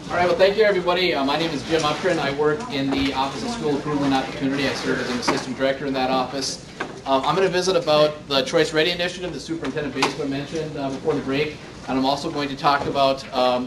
All right, well, thank you, everybody. My name is Jim Uptrin. I work in the Office of School Approval and Opportunity. I serve as an assistant director in that office. I'm going to visit about the Choice Ready initiative the Superintendent Baseball mentioned before the break, and I'm also going to talk about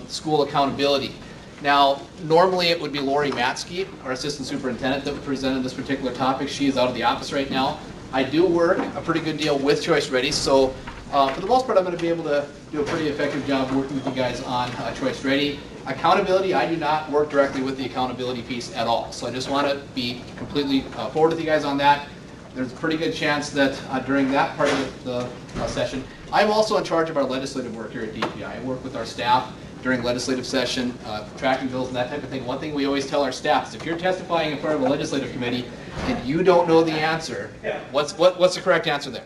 school accountability. Now, normally it would be Lori Matsky, our assistant superintendent, that presented this particular topic. She is out of the office right now. I do work a pretty good deal with Choice Ready, so for the most part, I'm going to be able to do a pretty effective job working with you guys on Choice Ready. Accountability, I do not work directly with the accountability piece at all. So I just want to be completely forward with you guys on that. There's a pretty good chance that during that part of the session, I'm also in charge of our legislative work here at DPI. I work with our staff during legislative session, tracking bills and that type of thing. One thing we always tell our staff is if you're testifying in front of a legislative committee and you don't know the answer, what's the correct answer there?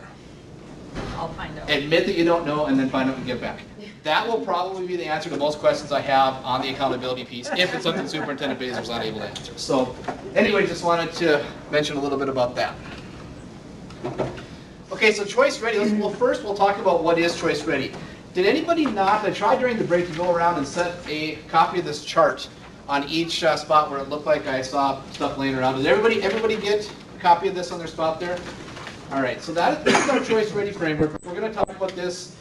I'll find out. Admit that you don't know and then find out and get back. That will probably be the answer to most questions I have on the accountability piece if it's something Superintendent Baser is not able to answer. So anyway, just wanted to mention a little bit about that. Okay, so Choice Ready. Well, first we'll talk about what is Choice Ready. Did anybody not, I tried during the break to go around and set a copy of this chart on each spot where it looked like I saw stuff laying around. Did everybody get a copy of this on their spot there? All right, so this is our Choice Ready framework. We're going to talk about this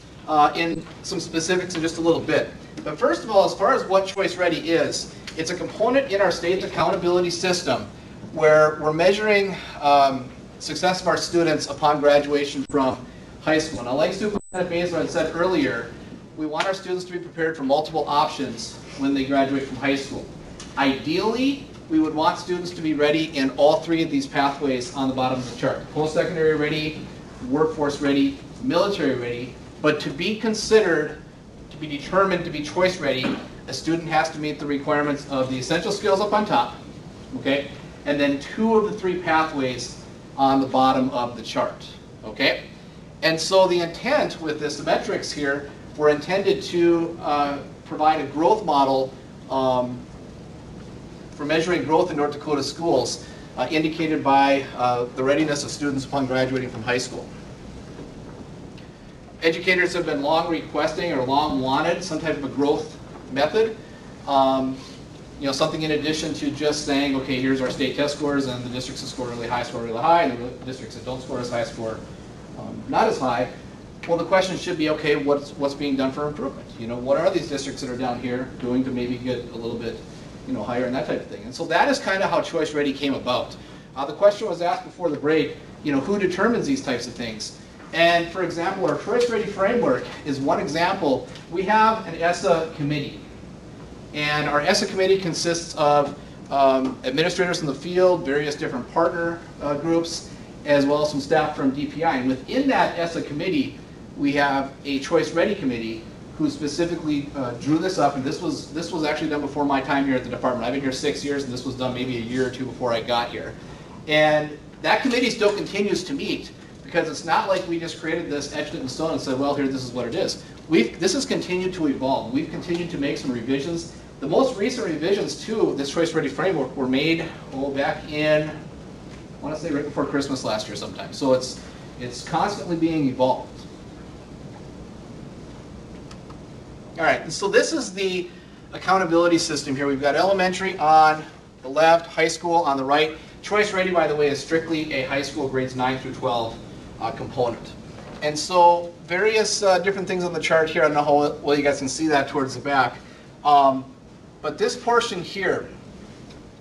in some specifics in just a little bit. But first of all, as far as what Choice Ready is, it's a component in our state accountability system where we're measuring success of our students upon graduation from high school. Now, like Superintendent Baser had said earlier, we want our students to be prepared for multiple options when they graduate from high school. Ideally, we would want students to be ready in all three of these pathways on the bottom of the chart. Post-secondary ready, workforce ready, military ready. But to be considered, to be determined to be choice ready, a student has to meet the requirements of the essential skills up on top, okay? And then two of the three pathways on the bottom of the chart, okay? And so the intent with this, the metrics here, were intended to provide a growth model for measuring growth in North Dakota schools, indicated by the readiness of students upon graduating from high school. Educators have been long requesting or long wanted some type of a growth method. You know, something in addition to just saying, okay, here's our state test scores, and the districts that score really high, and the districts that don't score as high score not as high. Well, the question should be, okay, what's being done for improvement? You know, what are these districts that are down here doing to maybe get a little bit, you know, higher and that type of thing? And so that is kind of how Choice Ready came about. The question was asked before the break, you know, who determines these types of things? And for example, our Choice Ready framework is one example. We have an ESSA committee. And our ESSA committee consists of administrators in the field, various different partner groups, as well as some staff from DPI. And within that ESSA committee, we have a Choice Ready committee who specifically drew this up. And this was actually done before my time here at the department. I've been here 6 years, and this was done maybe a year or two before I got here. And that committee still continues to meet, because it's not like we just created this, etched it in stone, and said, well, here, this is what it is. This has continued to evolve. We've continued to make some revisions. The most recent revisions to this Choice Ready framework were made back in, I want to say right before Christmas last year sometime. So it's constantly being evolved. All right, and so this is the accountability system here. We've got elementary on the left, high school on the right. Choice Ready, by the way, is strictly a high school grades 9 through 12 component. And so various different things on the chart here. I don't know how well you guys can see that towards the back. But this portion here,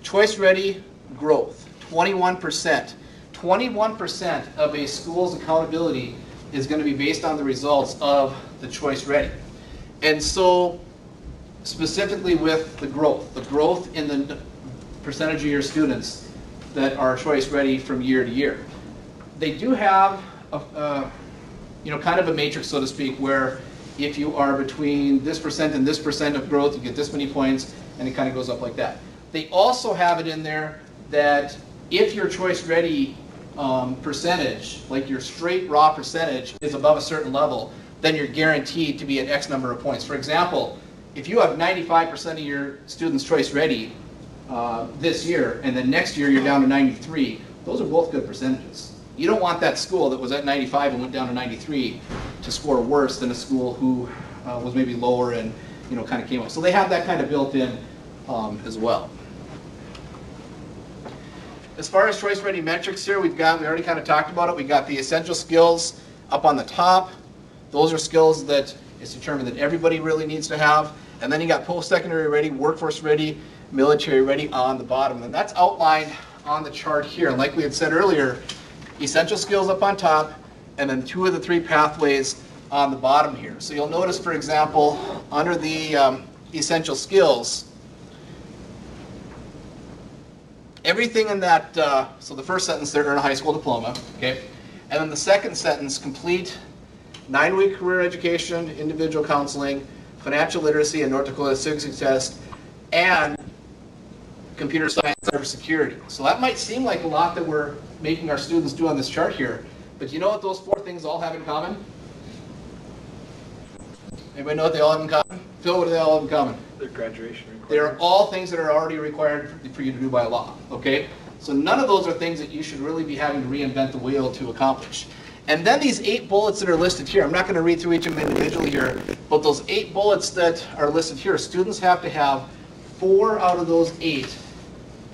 Choice Ready growth, 21%. 21% of a school's accountability is going to be based on the results of the Choice Ready. And so specifically with the growth in the percentage of your students that are Choice Ready from year to year. They do have you know, kind of a matrix, so to speak, where if you are between this percent and this percent of growth, you get this many points, and it kind of goes up like that. They also have it in there that if your Choice Ready percentage, like your straight raw percentage, is above a certain level, then you're guaranteed to be at X number of points. For example, if you have 95% of your students Choice Ready this year, and then next year you're down to 93, those are both good percentages. You don't want that school that was at 95 and went down to 93 to score worse than a school who was maybe lower and, you know, kind of came up. So they have that kind of built in as well. As far as choice ready metrics here, we already kind of talked about it. We got the essential skills up on the top. Those are skills that it's determined that everybody really needs to have. And then you got post-secondary ready, workforce ready, military ready on the bottom. And that's outlined on the chart here. And like we had said earlier, essential skills up on top, and then 2 of the 3 pathways on the bottom here. So you'll notice, for example, under the essential skills, everything in that, so the first sentence there, earn a high school diploma, okay? And then the second sentence, complete 9-week career education, individual counseling, financial literacy, and North Dakota civics test, and computer science, cybersecurity. So that might seem like a lot that we're making our students do on this chart here, but you know what those 4 things all have in common? Anybody know what they all have in common? Phil, what do they all have in common? Their graduation requirements. They're all things that are already required for you to do by law, okay? So none of those are things that you should really be having to reinvent the wheel to accomplish. And then these 8 bullets that are listed here, I'm not going to read through each of them individually here, but those 8 bullets that are listed here, students have to have 4 out of those 8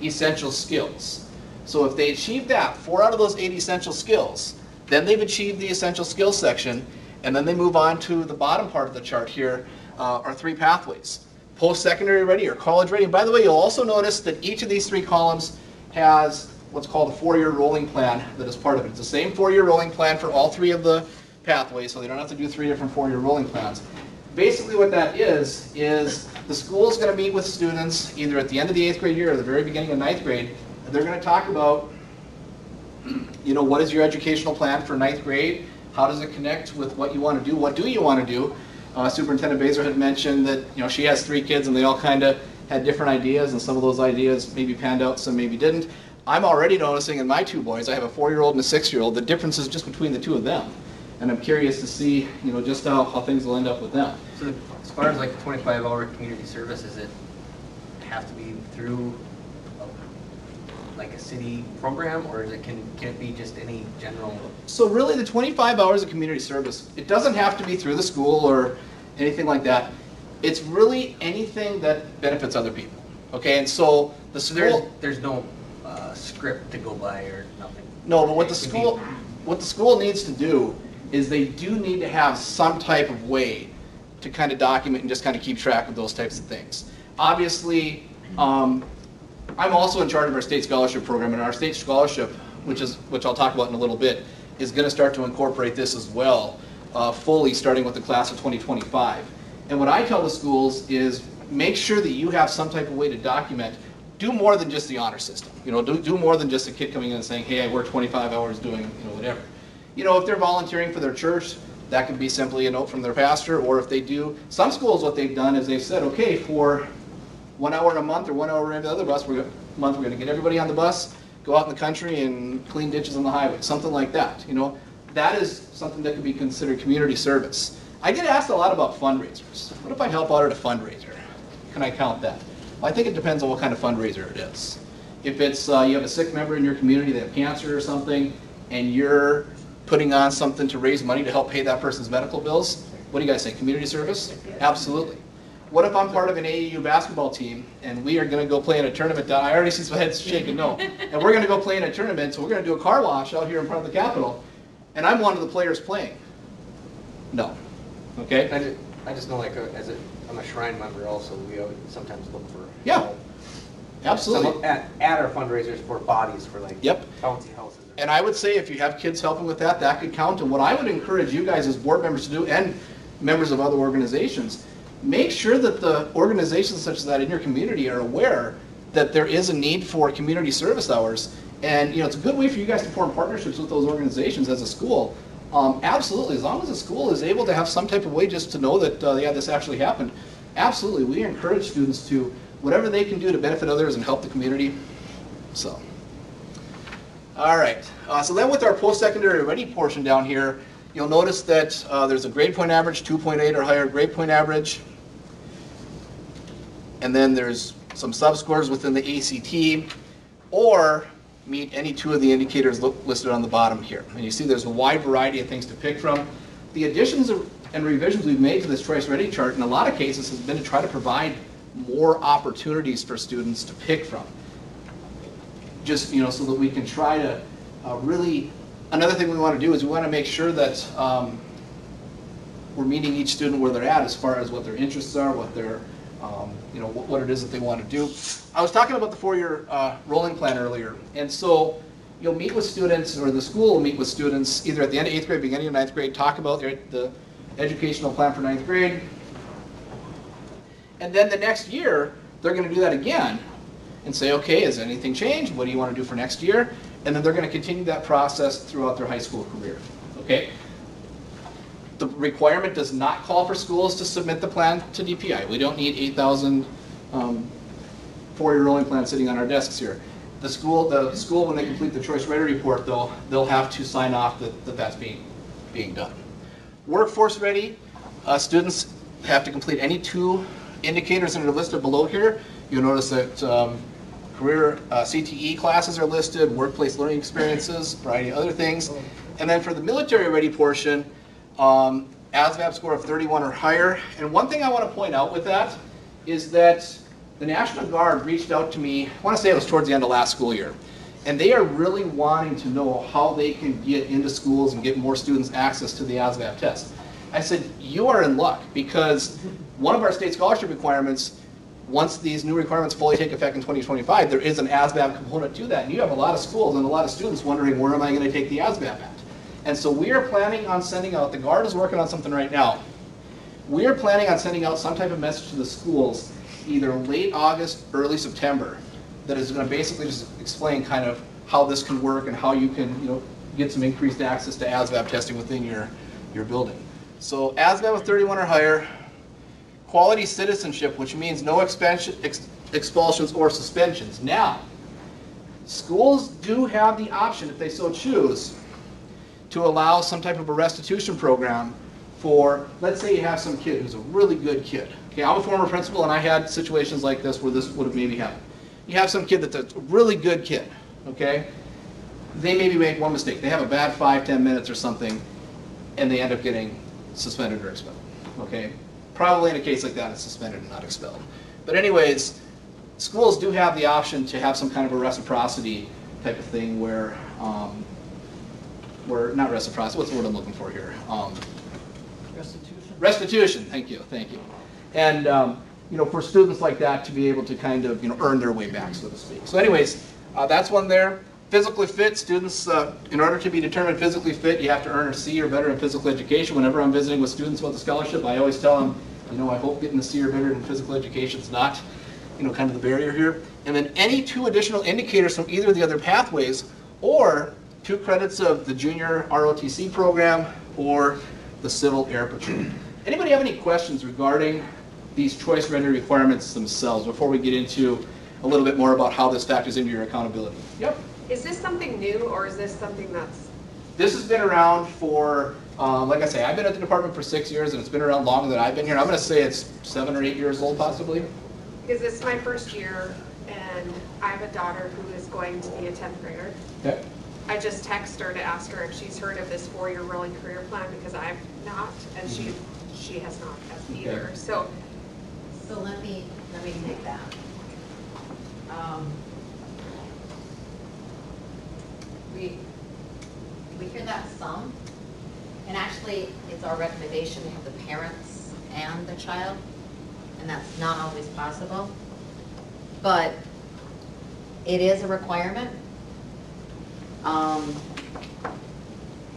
essential skills. So if they achieve that, 4 out of those 8 essential skills, then they've achieved the essential skills section, and then they move on to the bottom part of the chart here, are 3 pathways. Post-secondary ready or college ready. And by the way, you'll also notice that each of these 3 columns has what's called a 4-year rolling plan that is part of it. It's the same 4-year rolling plan for all 3 of the pathways, so they don't have to do 3 different 4-year rolling plans. Basically what that is the school is going to meet with students either at the end of the 8th grade year or the very beginning of 9th grade, and they're going to talk about, you know, what is your educational plan for 9th grade? How does it connect with what you want to do? What do you want to do? Superintendent Baser had mentioned that, you know, she has 3 kids and they all kind of had different ideas, and some of those ideas maybe panned out, some maybe didn't. I'm already noticing in my 2 boys, I have a 4-year-old and a 6-year-old, the differences just between the 2 of them. And I'm curious to see, you know, just how things will end up with them. So as far as like 25-hour community service, does it have to be through like a city program, or is it, can it be just any general? So really the 25 hours of community service, it doesn't have to be through the school or anything like that. It's really anything that benefits other people. Okay, and so the school... There's no script to go by or nothing? No, but what the school needs to do is they do need to have some type of way to kind of document and just kind of keep track of those types of things. Obviously, I'm also in charge of our state scholarship program, and our state scholarship, which I'll talk about in a little bit, is going to start to incorporate this as well, fully starting with the class of 2025. And what I tell the schools is make sure that you have some type of way to document. Do more than just the honor system. You know, do more than just a kid coming in and saying, hey, I worked 25 hours doing, you know, whatever. You know, if they're volunteering for their church, that could be simply a note from their pastor, or if they do, some schools what they've done is they've said, okay, for 1 hour a month or 1 hour every other we're going to get everybody on the bus, go out in the country and clean ditches on the highway, something like that. You know, that is something that could be considered community service. I get asked a lot about fundraisers. What if I help out at a fundraiser? Can I count that? Well, I think it depends on what kind of fundraiser it is. If it's you have a sick member in your community that have cancer or something, and you're putting on something to raise money to help pay that person's medical bills, what do you guys think? Community service? Absolutely. What if I'm part of an AAU basketball team and we are going to go play in a tournament down, I already see some heads shaking no, and we're going to go play in a tournament, so we're going to do a car wash out here in front of the Capitol, and I'm one of the players playing? No. Okay? I just know, like, I'm a Shrine member also, we sometimes look for Yeah. Absolutely. At our fundraisers for bodies for like Yep. bouncy houses. And I would say if you have kids helping with that, that could count. And what I would encourage you guys as board members to do, and members of other organizations, make sure that the organizations such as that in your community are aware that there is a need for community service hours. And you know, it's a good way for you guys to form partnerships with those organizations as a school. Absolutely, as long as the school is able to have some type of way just to know that, yeah, this actually happened. Absolutely, we encourage students to, whatever they can do to benefit others and help the community. So, all right. So then with our post-secondary ready portion down here, you'll notice that there's a grade point average, 2.8 or higher grade point average. And then there's some subscores within the ACT, or meet any 2 of the indicators listed on the bottom here. And you see there's a wide variety of things to pick from. The additions and revisions we've made to this choice ready chart in a lot of cases has been to try to provide more opportunities for students to pick from. Just, so that we can try to really, another thing we want to do is we want to make sure that we're meeting each student where they're at as far as what their interests are, what their, what it is that they want to do. I was talking about the 4-year rolling plan earlier, and so you'll meet with students, or the school will meet with students either at the end of 8th grade, beginning of 9th grade, talk about the educational plan for 9th grade, and then the next year they're going to do that again and say, okay, has anything changed? What do you want to do for next year? And then they're going to continue that process throughout their high school career. Okay? The requirement does not call for schools to submit the plan to DPI. We don't need 8,000 4-year rolling plans sitting on our desks here. The school, when they complete the choice writer report, though, they'll have to sign off that that's being done. Workforce ready, students have to complete any 2 indicators that are listed below here. You'll notice that career CTE classes are listed, workplace learning experiences, a variety of other things. And then for the military ready portion, ASVAB score of 31 or higher. And one thing I want to point out with that is that the National Guard reached out to me, I want to say it was towards the end of last school year, and they are really wanting to know how they can get into schools and get more students access to the ASVAB test. I said, you are in luck, because one of our state scholarship requirements, once these new requirements fully take effect in 2025, there is an ASVAB component to that, and you have a lot of schools and a lot of students wondering, where am I going to take the ASVAB at? And so we are planning on sending out, the Guard is working on something right now, we are planning on sending out some type of message to the schools either late August, early September, that is going to basically just explain kind of how this can work and how you can get some increased access to ASVAB testing within your building. So ASVAB with 31 or higher, quality citizenship, which means no expulsions or suspensions. Now, schools do have the option, if they so choose, to allow some type of a restitution program for, let's say you have some kid who's a really good kid. Okay, I'm a former principal and I had situations like this where this would have maybe happened. You have some kid that's a really good kid, okay? They maybe make one mistake. They have a bad 5-10 minutes or something, and they end up getting suspended or expelled, okay? Probably in a case like that, it's suspended and not expelled. But anyways, schools do have the option to have some kind of a reciprocity type of thing where not reciprocity, what's the word I'm looking for here? Restitution? Restitution, thank you. And for students like that to be able to kind of earn their way back, so to speak. So anyways, that's one there. Physically fit students, in order to be determined physically fit, you have to earn a C or better in physical education. Whenever I'm visiting with students about the scholarship, I always tell them, I hope getting a C or better in physical education is not, kind of the barrier here. And then any 2 additional indicators from either of the other pathways, or 2 credits of the junior ROTC program or the Civil Air Patrol. Anybody have any questions regarding these choice rendering requirements themselves before we get into a little bit more about how this factors into your accountability? Yep. Is this something new, or is this something that's... This has been around for, like I say, I've been at the department for 6 years, and it's been around longer than I've been here. I'm going to say it's 7 or 8 years old, possibly. Because this is my first year, and I have a daughter who is going to be a 10th grader. Okay. I just texted her to ask her if she's heard of this 4-year rolling career plan, because I've not, and she has not either. Okay. So let me take that. We hear that some, and actually it's our recommendation to have the parents and the child, and that's not always possible, but it is a requirement.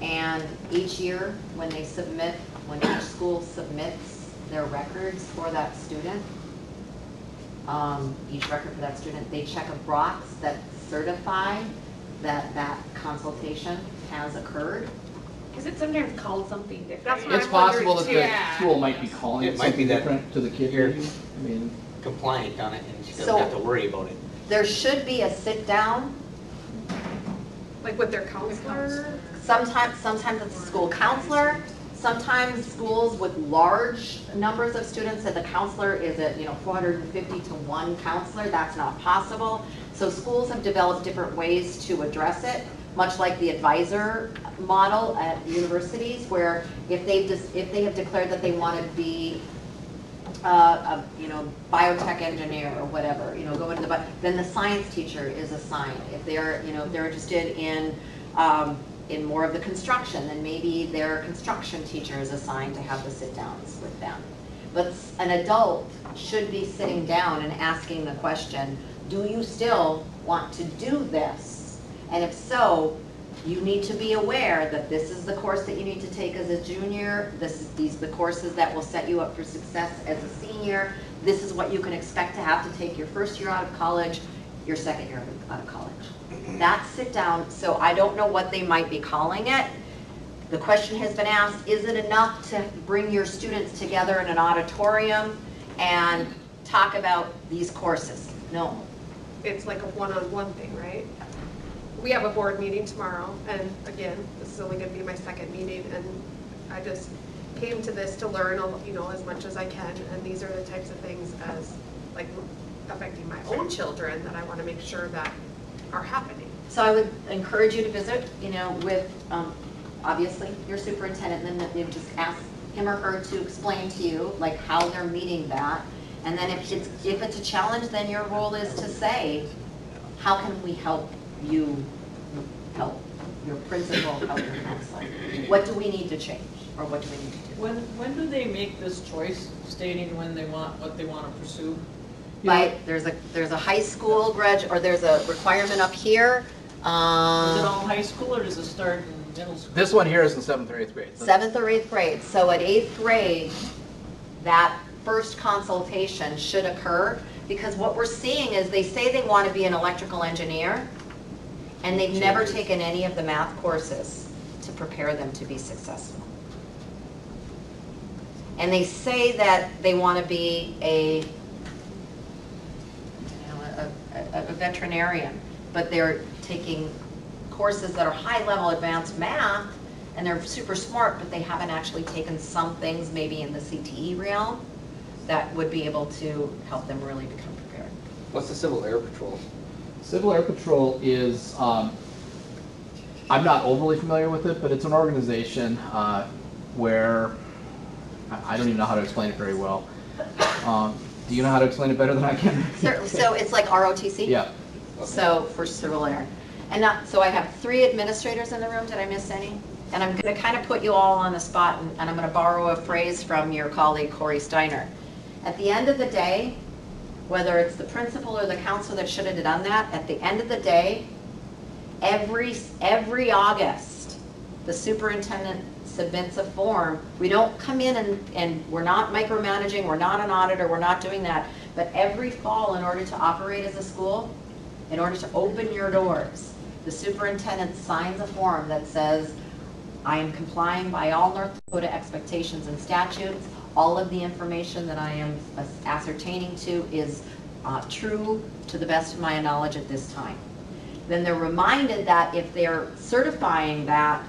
And each year when each school submits their records for that student, each record for that student, they check a box that certify that consultation has occurred. is it sometimes called something different? That's what It's I'm possible wondering, that too. the school might be calling It it might be something that different to the kid. you're- maybe. I mean, compliant on it, and she doesn't So- have to worry about it. There should be a sit down. Like with their counselor? Sometimes it's a school counselor. Sometimes schools with large numbers of students and the counselor is at 450 to 1 counselor. That's not possible. So schools have developed different ways to address it, much like the advisor model at universities, where if they have declared that they want to be biotech engineer or whatever, go into then the science teacher is assigned. If they're, they're interested in more of the construction, then maybe their construction teacher is assigned to have the sit downs with them. But an adult should be sitting down and asking the question, do you still want to do this? And if so, you need to be aware that this is the course that you need to take as a junior. These are the courses that will set you up for success as a senior. This is what you can expect to have to take your first year out of college, your second year out of college. That's sit down. So I don't know what they might be calling it. The question has been asked, is it enough to bring your students together in an auditorium and talk about these courses? No. It's like a one-on-one thing, right? We have a board meeting tomorrow, and again, this is only going to be my second meeting, and I just came to this to learn, as much as I can, and these are the types of things as, like, affecting my own children that I want to make sure that are happening. So I would encourage you to visit, with obviously your superintendent, and then you just ask him or her to explain to you like how they're meeting that. And then if it's a challenge, then your role is to say, how can we help you help your principal, help your counselor? What do we need to change, or what do we need to do? When do they make this choice, stating what they want to pursue? Right, there's a high school or there's a requirement up here. Is it all high school, or does it start in middle school? This one here is in 7th or 8th grade. 7th or 8th grade. So at 8th grade, that first consultation should occur, because what we're seeing is they say they want to be an electrical engineer, and they've never taken any of the math courses to prepare them to be successful. And they say that they want to be a veterinarian, but they're taking courses that are high-level advanced math, and they're super smart, but they haven't actually taken some things maybe in the CTE realm that would be able to help them really become prepared. What's the Civil Air Patrol? Civil Air Patrol is, I'm not overly familiar with it, but it's an organization where, I don't even know how to explain it very well. Do you know how to explain it better than I can? So it's like ROTC? Yeah. So for civil air. So I have 3 administrators in the room. Did I miss any? And I'm going to kind of put you all on the spot, and I'm going to borrow a phrase from your colleague, Corey Steiner. At the end of the day, whether it's the principal or the counselor that should have done that, at the end of the day, every August, the superintendent submits a form. We don't come in and we're not micromanaging, we're not an auditor, we're not doing that. But every fall, in order to operate as a school, in order to open your doors, the superintendent signs a form that says, I am complying by all North Dakota expectations and statutes. All of the information that I am ascertaining to is true to the best of my knowledge at this time. Then they're reminded that if they're certifying that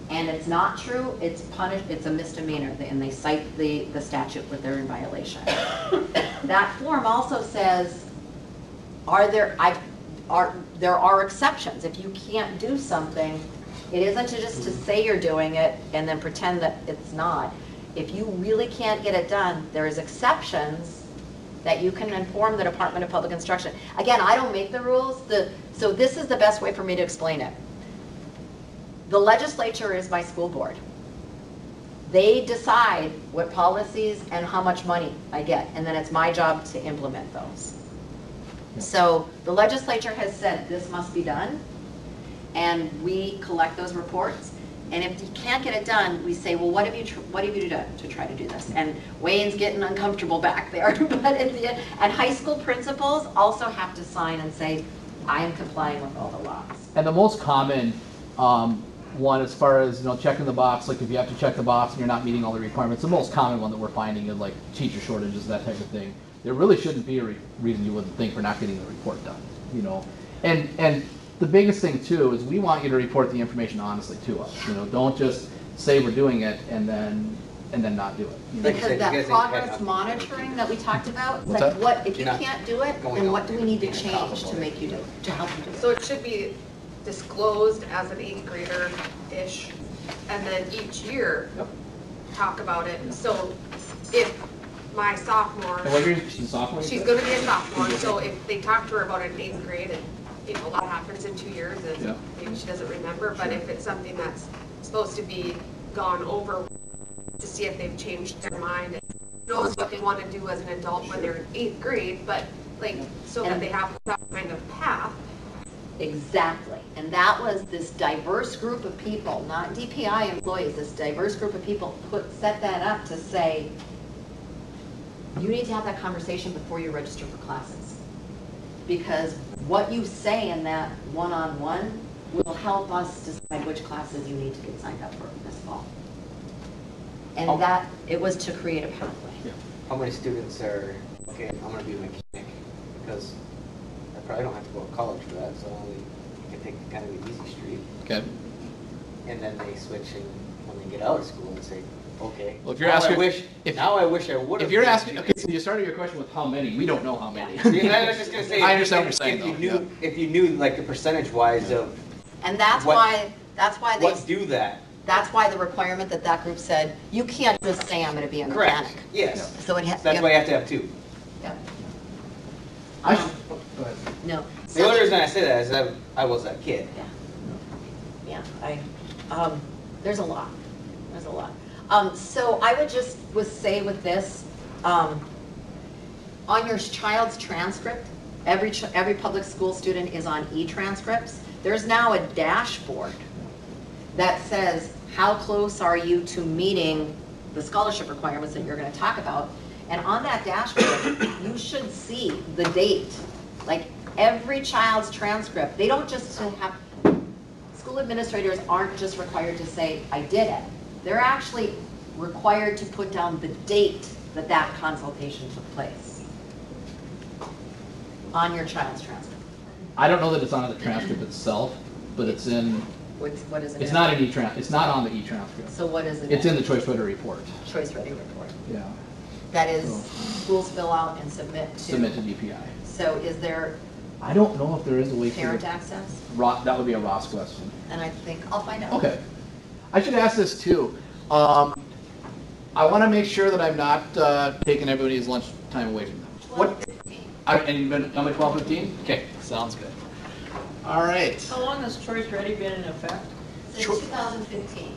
and it's not true, it's punished, it's a misdemeanor, and they cite the statute where they're in violation. That form also says, there are exceptions. If you can't do something, it isn't just to say you're doing it and then pretend that it's not. If you really can't get it done, there's exceptions that you can inform the Department of Public Instruction. Again, I don't make the rules, so this is the best way for me to explain it. The legislature is my school board. They decide what policies and how much money I get, and then it's my job to implement those. So the legislature has said this must be done, and we collect those reports. And if you can't get it done, we say, well, what have you done to try to do this? And Wayne's getting uncomfortable back there. But at the end, and high school principals also have to sign and say, I am complying with all the laws. And the most common one, as far as checking the box, like if you have to check the box and you're not meeting all the requirements, the most common one that we're finding is like teacher shortages, that type of thing. There really shouldn't be a reason you wouldn't think for not getting the report done, And the biggest thing too is we want you to report the information honestly to us. Don't just say we're doing it and then not do it. Because that progress monitoring that we talked about, it's like what if you can't do it, then what do we need to change to make you do it, to help you do it? So it should be disclosed as an 8th grader-ish, and then each year talk about it. So if my sophomore. And what year is she, sophomore? you She's said? gonna be a sophomore, so if they talk to her about an 8th grade and, you know, a lot happens in 2 years Yeah. and maybe she doesn't remember, but if it's something that's supposed to be gone over to see if they've changed their mind and knows what they wanna do as an adult when they're in 8th grade, but like, so that they have that kind of path. Exactly, and that was this diverse group of people, not DPI employees, this diverse group of people set that up to say, you need to have that conversation before you register for classes. Because what you say in that one-on-one will help us decide which classes you need to get signed up for this fall. And that, it was to create a pathway. How many students are, okay, I'm gonna be a mechanic, because I probably don't have to go to college for that, so I can take kind of an easy street. Okay. And then they switch and when they get out of school and say, okay. Well, if you're now asking, I wish I would have. if you're asking, okay, so you started your question with how many, we don't know how many. I was just gonna say. I understand what you're saying, If you though, knew, if you knew like the percentage wise of And that's What- why what do that. that's why the requirement that group said, you can't just say I'm gonna be a Correct, mechanic. yes. So it That's why you have to have two. Yep. I should, go ahead. No. The only reason I say that is I was that kid. Yeah, there's a lot, so I would just say with this, on your child's transcript, every public school student is on e-transcripts. There's now a dashboard that says, how close are you to meeting the scholarship requirements that you're gonna talk about? And on that dashboard, you should see the date. Like every child's transcript, they don't just have, school administrators aren't just required to say, I did it. They're actually required to put down the date that that consultation took place on your child's transcript. I don't know that it's on the transcript itself, but it's in, What is it? it's not an it's not on the e-transcript. So what is it? It's in the Choice Writer report. Choice Ready report. Yeah. That is, schools fill out and submit to. Submit to DPI. So is there I don't know if there is a way for. parent access? That would be a Ross question. And I think, I'll find out. Okay. I should ask this too. I want to make sure that I'm not taking everybody's lunch time away from them. What? And you've been, how many, 12:15? Okay, sounds good. All right. How long has Choice Ready been in effect? Since 2015.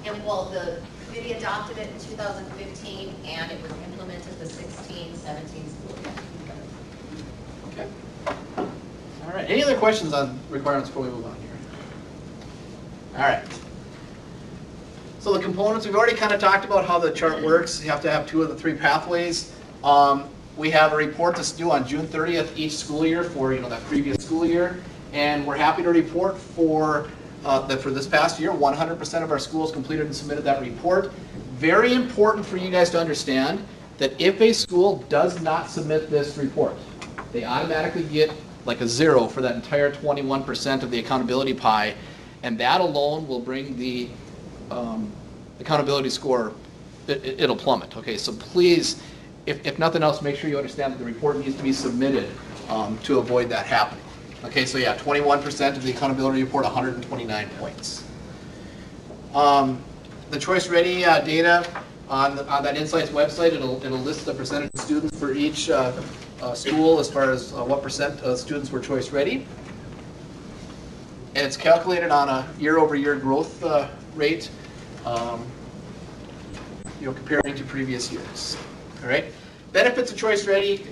And well, the committee adopted it in 2015 and it was implemented the 16, 17 school year. Okay. All right. Any other questions on requirements before we move on here? All right. So the components, we've already kind of talked about how the chart works. You have to have 2 of the 3 pathways. We have a report that's due on June 30th each school year for that previous school year, and we're happy to report that for this past year, 100% of our schools completed and submitted that report. Very important for you guys to understand that if a school does not submit this report, they automatically get like a 0 for that entire 21% of the accountability pie, and that alone will bring the accountability score, it'll plummet. Okay, so please, if nothing else, make sure you understand that the report needs to be submitted to avoid that happening. Okay, so yeah, 21% of the accountability report, 129 points. The Choice Ready data on that Insights website, it'll list the percentage of students for each school as far as what percent of students were Choice Ready. And it's calculated on a year-over-year growth rate, comparing to previous years. All right. Benefits of Choice Ready.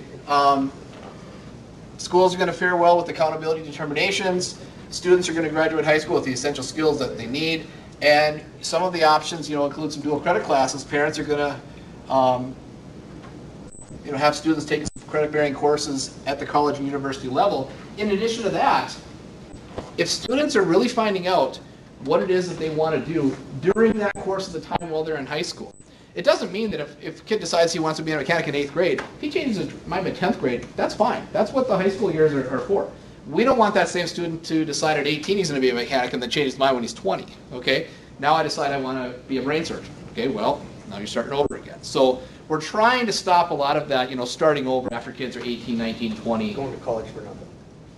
Schools are going to fare well with accountability determinations. Students are going to graduate high school with the essential skills that they need. And some of the options, include some dual credit classes. Parents are going to, have students take credit-bearing courses at the college and university level. In addition to that, if students are really finding out what it is that they want to do during that course of the time while they're in high school, it doesn't mean that if a kid decides he wants to be a mechanic in 8th grade, if he changes his mind in 10th grade, that's fine. That's what the high school years are for. We don't want that same student to decide at 18 he's going to be a mechanic and then change his mind when he's 20. Okay? Now I decide I want to be a brain surgeon. Okay, well, now you're starting over again. So we're trying to stop a lot of that, starting over after kids are 18, 19, 20. Going to college for nothing.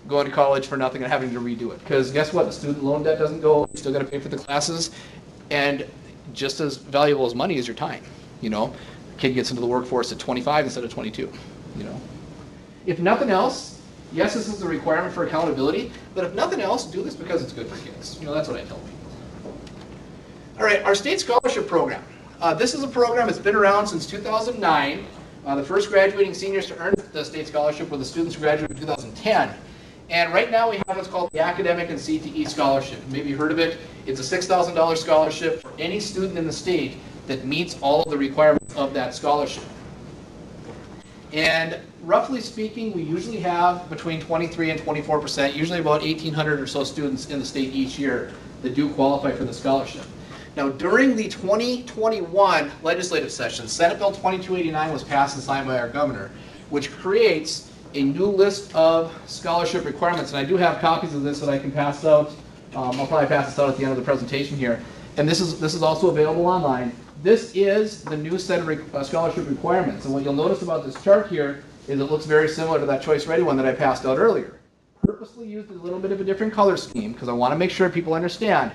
Going to college for nothing and having to redo it. Because guess what? The student loan debt doesn't go. You're still got to pay for the classes. And just as valuable as money is your time. Kids kid gets into the workforce at 25 instead of 22, you know. If nothing else, yes, this is a requirement for accountability, but if nothing else, do this because it's good for kids. You know, that's what I tell people. All right, our state scholarship program. This is a program that's been around since 2009. The first graduating seniors to earn the state scholarship were the students who graduated in 2010. And right now we have what's called the Academic and CTE Scholarship. Maybe you heard of it. It's a $6,000 scholarship for any student in the state that meets all of the requirements of that scholarship. And roughly speaking, we usually have between 23 and 24%, usually about 1,800 or so students in the state each year that do qualify for the scholarship. Now, during the 2021 legislative session, Senate Bill 2289 was passed and signed by our governor, which creates a new list of scholarship requirements. And I do have copies of this that I can pass out. I'll probably pass this out at the end of the presentation here. And this is also available online. This is the new set of scholarship requirements. And what you'll notice about this chart here is it looks very similar to that Choice Ready one that I passed out earlier. Purposely used a little bit of a different color scheme because I want to make sure people understand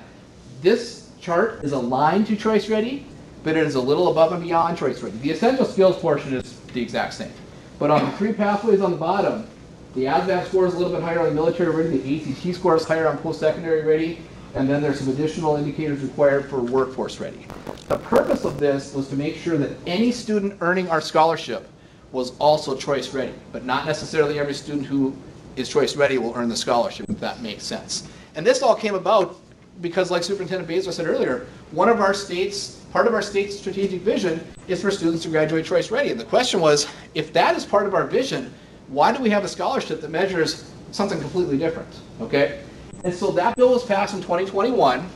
this chart is aligned to Choice Ready, but it is a little above and beyond Choice Ready. The essential skills portion is the exact same. But on the 3 pathways on the bottom, the ASVAB score is a little bit higher on military ready, the ACT score is higher on post-secondary ready, and then there's some additional indicators required for workforce ready. The purpose of this was to make sure that any student earning our scholarship was also Choice Ready, but not necessarily every student who is Choice Ready will earn the scholarship, if that makes sense. And this all came about because, like Superintendent Bezos said earlier, part of our state's strategic vision is for students to graduate Choice Ready. And the question was, if that is part of our vision, why do we have a scholarship that measures something completely different, okay? And so that bill was passed in 2021.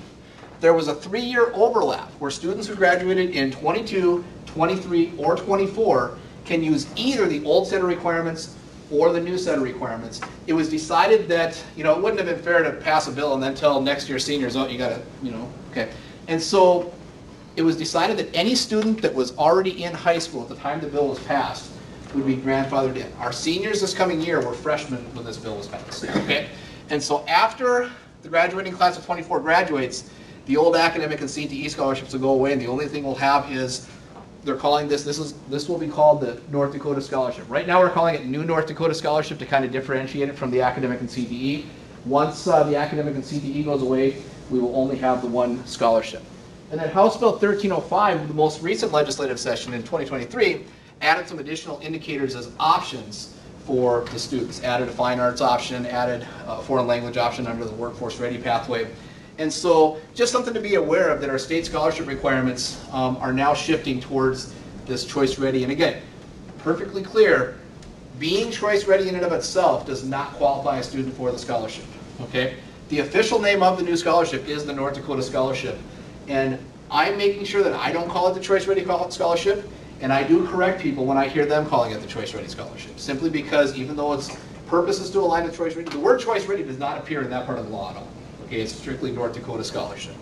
There was a 3-year overlap where students who graduated in 22, 23, or 24 can use either the old set of requirements or the new set of requirements. It was decided that, you know, it wouldn't have been fair to pass a bill and then tell next year's seniors, oh, you gotta, you know, okay. And so it was decided that any student that was already in high school at the time the bill was passed would be grandfathered in. Our seniors this coming year were freshmen when this bill was passed, okay? And so after the graduating class of 24 graduates, the old academic and CTE scholarships will go away, and the only thing we'll have is, they're calling this will be called the North Dakota Scholarship. Right now we're calling it New North Dakota Scholarship to kind of differentiate it from the academic and CTE. Once the academic and CTE goes away, we will only have the one scholarship. And then House Bill 1305, the most recent legislative session in 2023, added some additional indicators as options for the students. Added a fine arts option, added a foreign language option under the workforce ready pathway. And so just something to be aware of, that our state scholarship requirements are now shifting towards this Choice Ready. And again, perfectly clear, being Choice Ready in and of itself does not qualify a student for the scholarship, okay? The official name of the new scholarship is the North Dakota Scholarship. And I'm making sure that I don't call it the Choice Ready Scholarship, and I do correct people when I hear them calling it the Choice Ready Scholarship, simply because even though its purpose is to align with Choice Ready, the word Choice Ready does not appear in that part of the law at all. Okay, it's strictly North Dakota Scholarship.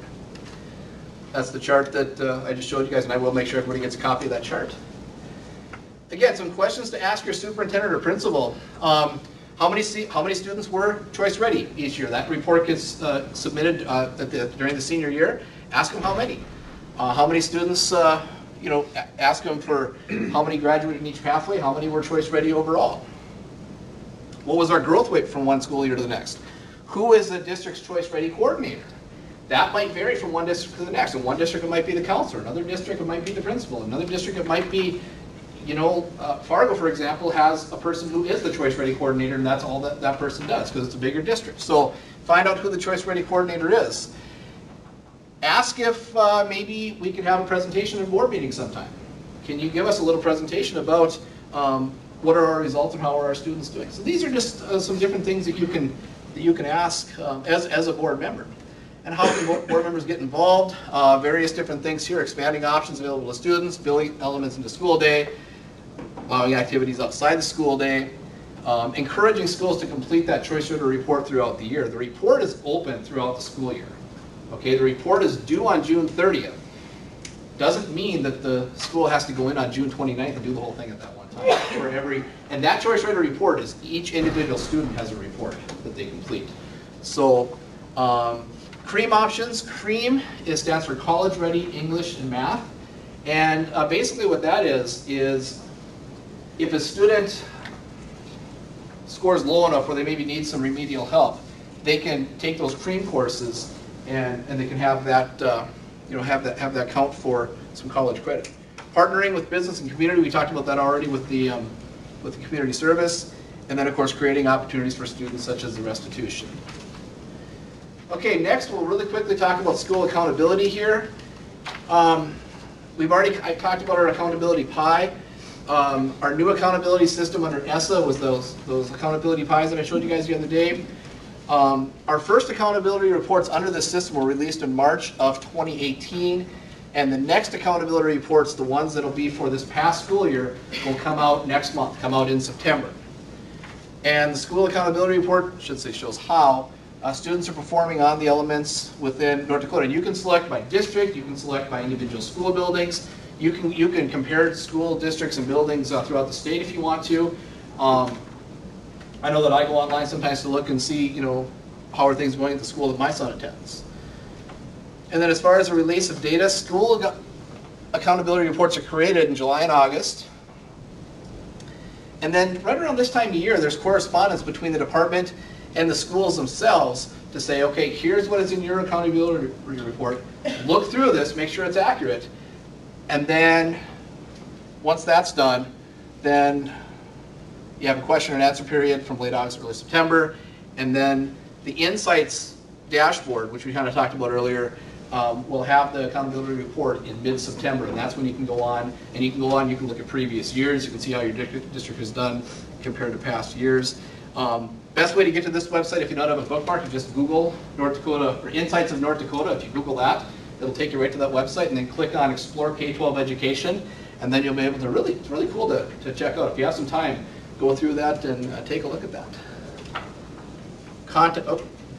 That's the chart that I just showed you guys, and I will make sure everybody gets a copy of that chart. Again, some questions to ask your superintendent or principal. How many students were Choice Ready each year? That report gets submitted during the senior year. Ask them how many. How many students, ask them for how many graduated in each pathway, how many were Choice Ready overall. What was our growth rate from one school year to the next? Who is the district's Choice Ready coordinator? That might vary from one district to the next. In one district it might be the counselor, another district it might be the principal, another district it might be, Fargo, for example, has a person who is the Choice Ready coordinator, and that's all that person does because it's a bigger district. So find out who the Choice Ready coordinator is. Ask if maybe we could have a presentation at a board meeting sometime. Can you give us a little presentation about what are our results and how are our students doing? So these are just some different things that you can ask as a board member. And how can board members get involved? Various different things here: expanding options available to students, building elements into school day, allowing activities outside the school day, encouraging schools to complete that Choice Ready report throughout the year. The report is open throughout the school year. Okay, the report is due on June 30th. Doesn't mean that the school has to go in on June 29th and do the whole thing at that one time. And that Choice Ready report is each individual student has a report that they complete. So, CREAM options. CREAM stands for College Ready English and Math. And basically what that is if a student scores low enough where they maybe need some remedial help, they can take those CREAM courses and they can have that, have that count for some college credit. Partnering with business and community, we talked about that already with the community service, and then of course creating opportunities for students such as the restitution. Okay, next we'll really quickly talk about school accountability here. I talked about our accountability pie. Our new accountability system under ESSA was those accountability pies that I showed you guys the other day. Our first accountability reports under this system were released in March of 2018, and the next accountability reports, the ones that will be for this past school year, will come out next month, come out in September. And the school accountability report, I should say, shows how students are performing on the elements within North Dakota. And you can select by district, you can select by individual school buildings, you can compare school districts and buildings throughout the state if you want to. I know that I go online sometimes to look and see, how are things going at the school that my son attends. And then as far as the release of data, school accountability reports are created in July and August. And then right around this time of year, there's correspondence between the department and the schools themselves to say, okay, here's what is in your accountability report. Look through this, make sure it's accurate. And then once that's done, then you have a question and answer period from late August, early September. And then the Insights dashboard, which we kind of talked about earlier, will have the accountability report in mid-September. And that's when you can go on, and you can look at previous years. You can see how your district has done compared to past years. Best way to get to this website, if you don't have a bookmark, is just Google North Dakota, or Insights of North Dakota. If you Google that, it'll take you right to that website, and then click on Explore K-12 Education, and then you'll be able to it's really cool to check out. If you have some time, go through that and take a look at that.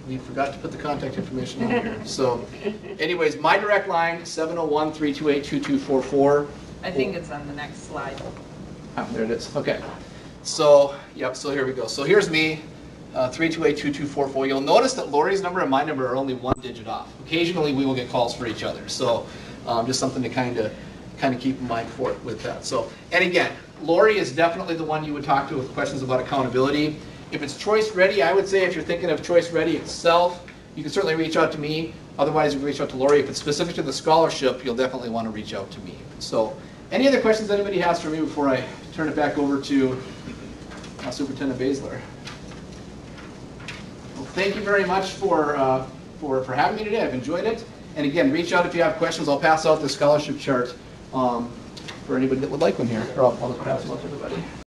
We forgot to put the contact information on here. So anyways, my direct line, 701-328-2244. I think it's on the next slide. Oh, there it is. Okay. So, yep, so here we go. So here's me, 328-2244. You'll notice that Lori's number and my number are only one digit off. Occasionally we will get calls for each other. So just something to kind of keep in mind with that. So, and again, Lori is definitely the one you would talk to with questions about accountability. If it's Choice Ready, I would say if you're thinking of Choice Ready itself, you can certainly reach out to me. Otherwise, you can reach out to Lori. If it's specific to the scholarship, you'll definitely want to reach out to me. So, any other questions anybody has for me before I turn it back over to Superintendent Baszler? Well, thank you very much for having me today. I've enjoyed it. And again, reach out if you have questions. I'll pass out the scholarship chart for anybody that would like one here. Or I'll just pass it out to everybody.